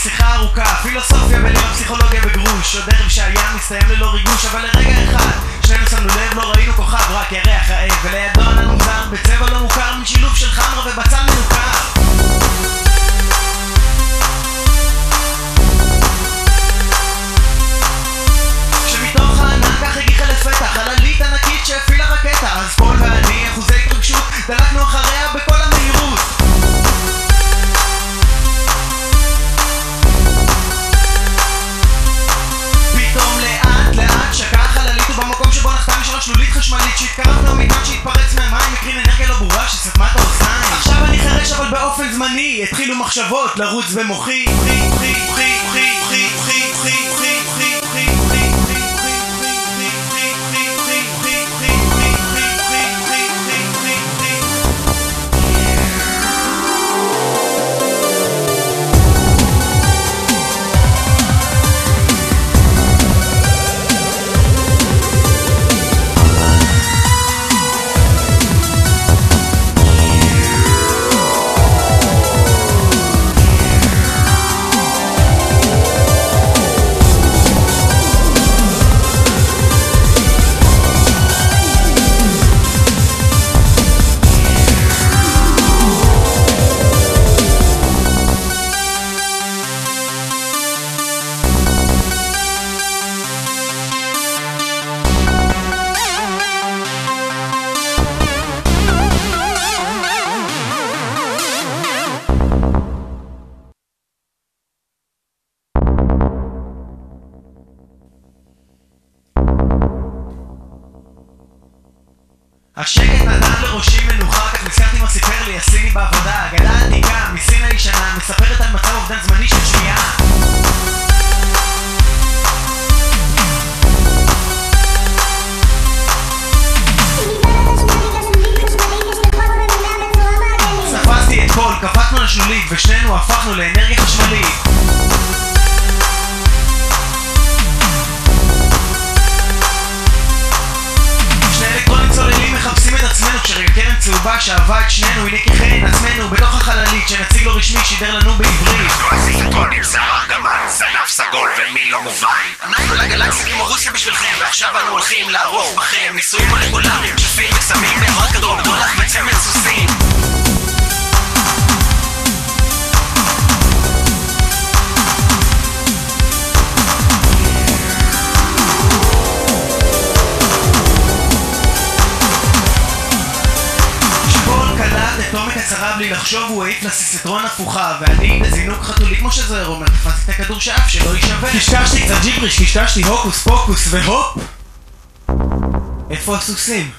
שיחה ארוכה, פילוסופיה בליבה, פסיכולוגיה בגרוש. עוד ערב שהיה מסתיים ללא ריגוש, אבל לרגע אחד שנינו שמנו לב, לא ראינו כוכב, רק ירח העב, ולידו ענן מוזר בצבע לא מוכר, מן שילוב של חמרה ובצל מנוכר. כשמתוך הענן כך הגיחה לפתע חללית ענקית שהפעילה רקטה, אז פול ואני אחוזי התרגשות דלקנו אחריה בכל המהירות. פתאום לאט לאט שקעה החללית, ובמקום שבו נחתה משרה שלולית חשמלית שהתקרבנו מטען שהתפרץ מהמים, מקרין אנרגיה לא ברורה שסתמה את האוזניים. עכשיו אני חרש אבל באופן זמני, התחילו מחשבות לרוץ במוחי. השקט נתן לראשי מנוחה, כך נזכרתי מה סיפר לי הסיני בעבודה. אגדה עתיקה מסין הישנה מספרת על מצב אובדן זמני של שמיעה. תפסתי את פול, קפצנו לשלולית ושנינו הפכנו לאנרגיה חשמלית. מחפשים את עצמנו כשקרן צהובה שאהבה את שנינו, הנה ככן עצמנו בתוך החללית שנציג לא רשמי שידר לנו בעברית. אנחנו הסינטרונים, זה ארגמן, זנב סגול ומי לא מובן. אנחנו לגלקסיה כמו רוסיה בשבילכם, ועכשיו אנו הולכים לערוך בכם ניסויים מולקולריים, שפים וסמים מהרות כדור בדולח וצמד סוסים. תומק הצרה בלי לחשוב הוא העיף לסיסטרון הפוכה, ואני בזינוק חתולי כמו שזה רומר, תפסתי את הכדור שאף שלא יישבר. קשקשתי קצת ג'יבריש, קשקשתי הוקוס פוקוס והופ, איפה הסוסים?